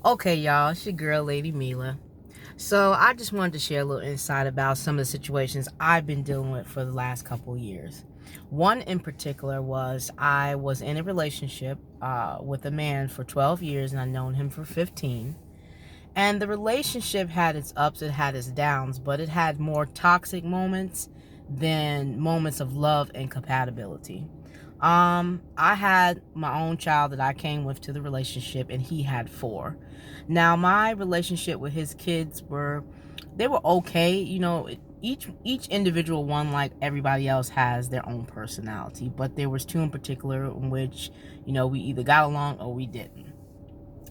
Okay, y'all, it's your girl, Lady Mila. So I just wanted to share a little insight about some of the situations I've been dealing with for the last couple of years. One in particular was I was in a relationship with a man for 12 years, and I've known him for 15. And the relationship had its ups, it had its downs, but it had more toxic moments than moments of love and compatibility. I had my own child that I came with to the relationship, and he had four. Now, my relationship with his kids they were okay. Each individual one, like everybody else, has their own personality, but there was two in particular in which, we either got along or we didn't.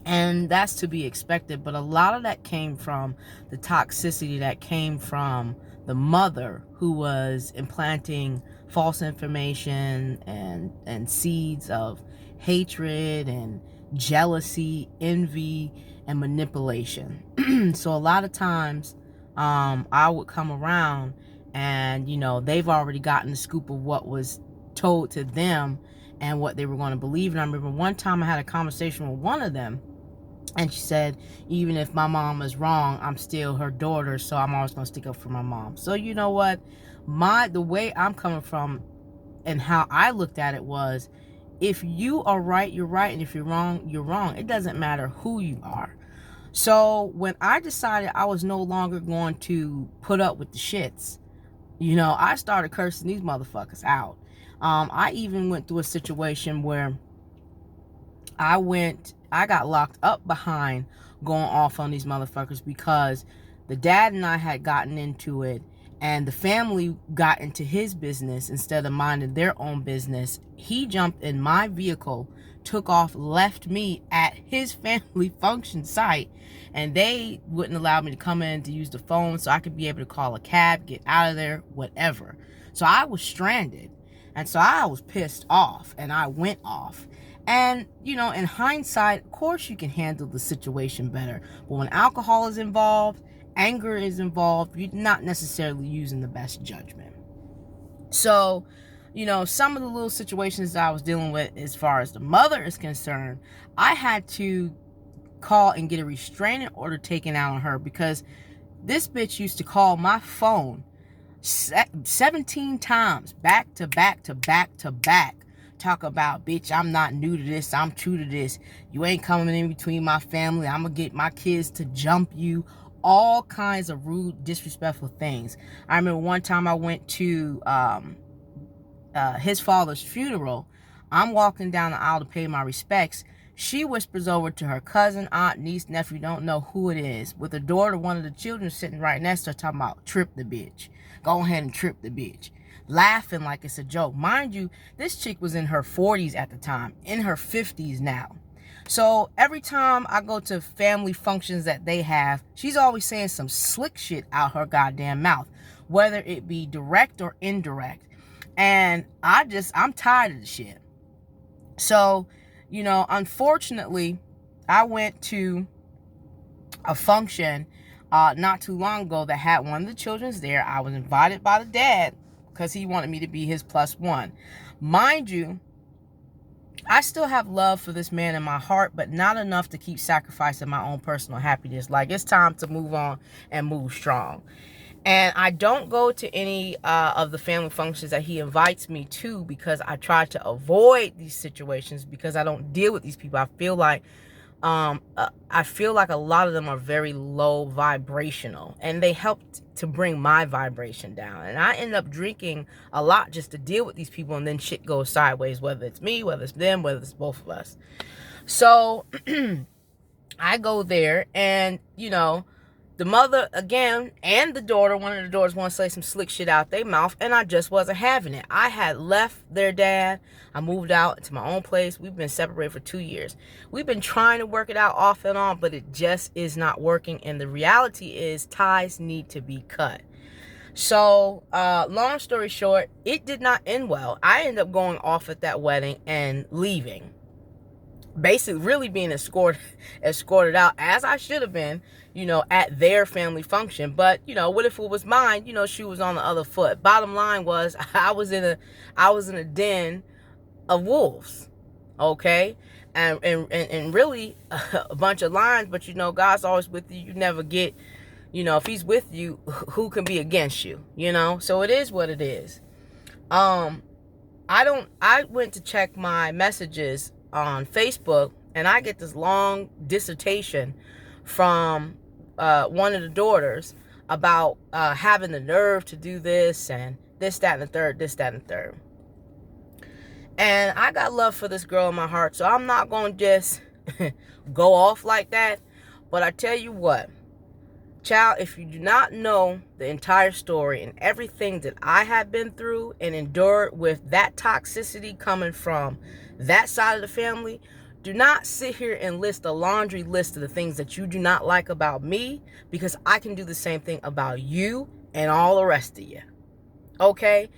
And that's to be expected, but a lot of that came from the toxicity that came from the mother, who was implanting false information and seeds of hatred and jealousy, envy, and manipulation. So a lot of times, I would come around, and they've already gotten the scoop of what was told to them and what they were going to believe. And I remember one time I had a conversation with one of them, and she said, even if my mom is wrong, I'm still her daughter, so I'm always going to stick up for my mom. So you know what? The way I'm coming from and how I looked at it was, if you are right, you're right, and if you're wrong, you're wrong. It doesn't matter who you are. So when I decided I was no longer going to put up with the shits, I started cursing these motherfuckers out. I even went through a situation where I got locked up behind going off on these motherfuckers because the dad and I had gotten into it, and the family got into his business instead of minding their own business. He jumped in my vehicle, took off, left me at his family function site, and they wouldn't allow me to come in to use the phone so I could be able to call a cab, get out of there, whatever. So I was stranded. And so I was pissed off, and I went off. And, in hindsight, of course you can handle the situation better. But when alcohol is involved, anger is involved, you're not necessarily using the best judgment. So, some of the little situations that I was dealing with as far as the mother is concerned, I had to call and get a restraining order taken out on her, because this bitch used to call my phone 17 times back to back to back to back, talk about, bitch, I'm not new to this, I'm true to this, you ain't coming in between my family, I'm gonna get my kids to jump you, all kinds of rude, disrespectful things. I remember one time I went to his father's funeral. I'm walking down the aisle to pay my respects. She whispers over to her cousin, aunt, niece, nephew, don't know who it is, with the daughter, one of the children sitting right next to her, talking about, trip the bitch. Go ahead and trip the bitch. Laughing like it's a joke. Mind you, this chick was in her 40s at the time, in her 50s now. So every time I go to family functions that they have, she's always saying some slick shit out her goddamn mouth, whether it be direct or indirect. And I'm tired of the shit. So, unfortunately, I went to a function not too long ago that had one of the children's there. I was invited by the dad because he wanted me to be his plus one. Mind you, I still have love for this man in my heart, but not enough to keep sacrificing my own personal happiness. Like, it's time to move on and move strong. And I don't go to any of the family functions that he invites me to, because I try to avoid these situations, because I don't deal with these people. I feel like a lot of them are very low vibrational, and they help to bring my vibration down. And I end up drinking a lot just to deal with these people, and then shit goes sideways, whether it's me, whether it's them, whether it's both of us. So I go there, and the mother again and the daughter, one of the daughters, want to say some slick shit out their mouth, and I just wasn't having it. I had left their dad. I moved out to my own place. We've been separated for 2 years. We've been trying to work it out off and on, but it just is not working. And the reality is, ties need to be cut. So, long story short, it did not end well. I ended up going off at that wedding and leaving. Basically really being escorted out, as I should have been, at their family function. But what if it was mine? She was on the other foot. Bottom line was, I was in a den of wolves. Okay. and really a bunch of lines. But you know, God's always with you. You never get, you know, if he's with you, who can be against you, you know? So it is what it is. I went to check my messages on Facebook, and I get this long dissertation from one of the daughters about having the nerve to do this and this, that, and the third, this, that, and the third. And I got love for this girl in my heart, so I'm not going to just go off like that. But I tell you what, child, if you do not know the entire story and everything that I have been through and endured with that toxicity coming from that side of the family, do not sit here and list a laundry list of the things that you do not like about me, because I can do the same thing about you and all the rest of you. Okay?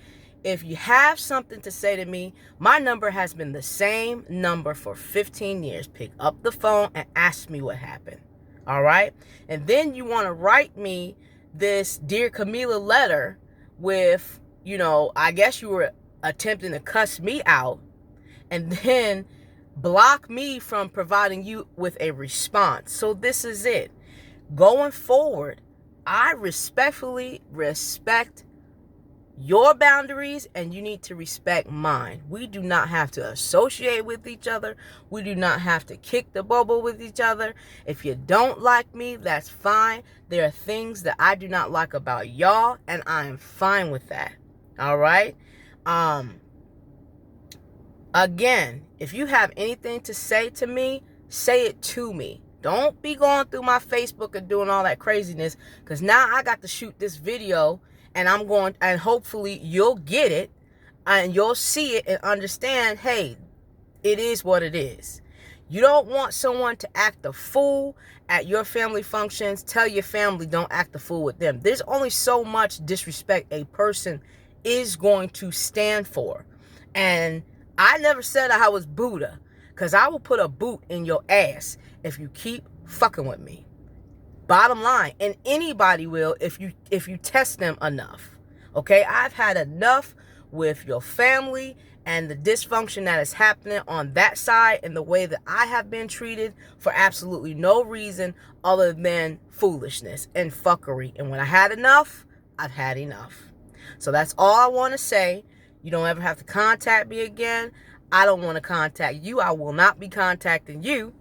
If you have something to say to me, my number has been the same number for 15 years. Pick up the phone and ask me what happened. All right? And then you want to write me this Dear Camila letter with, you know, I guess you were attempting to cuss me out, and then block me from providing you with a response. So this is it. Going forward, I respectfully respect your boundaries, and you need to respect mine. We do not have to associate with each other. We do not have to kick the bubble with each other. If you don't like me, that's fine. There are things that I do not like about y'all, and I am fine with that. All right? Again, if you have anything to say to me, say it to me. Don't be going through my Facebook and doing all that craziness, because now I got to shoot this video, and I'm going, and hopefully you'll get it and you'll see it and understand, hey, it is what it is. You don't want someone to act a fool at your family functions. Tell your family don't act a fool with them. There's only so much disrespect a person is going to stand for. And I never said I was Buddha, because I will put a boot in your ass if you keep fucking with me. Bottom line, and anybody will if you test them enough. Okay, I've had enough with your family and the dysfunction that is happening on that side and the way that I have been treated for absolutely no reason other than foolishness and fuckery. And when I had enough, I've had enough. So that's all I want to say. You don't ever have to contact me again. I don't want to contact you. I will not be contacting you.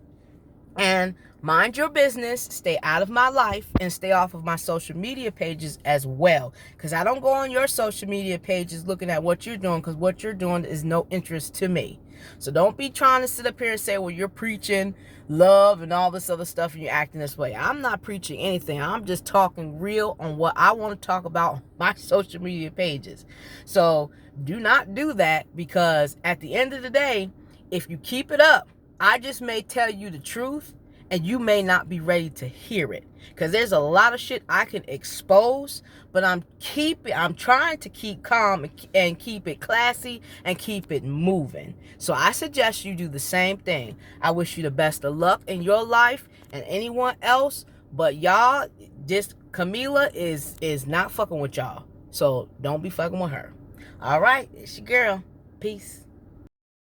And mind your business, stay out of my life, and stay off of my social media pages as well. Because I don't go on your social media pages looking at what you're doing, because what you're doing is no interest to me. So don't be trying to sit up here and say, well, you're preaching love and all this other stuff and you're acting this way. I'm not preaching anything. I'm just talking real on what I want to talk about on my social media pages. So do not do that, because at the end of the day, if you keep it up, I just may tell you the truth and you may not be ready to hear it, because there's a lot of shit I can expose, but I'm trying to keep calm and keep it classy and keep it moving. So I suggest you do the same thing. I wish you the best of luck in your life and anyone else, but y'all, just Camila is not fucking with y'all. So don't be fucking with her. All right, it's your girl. Peace.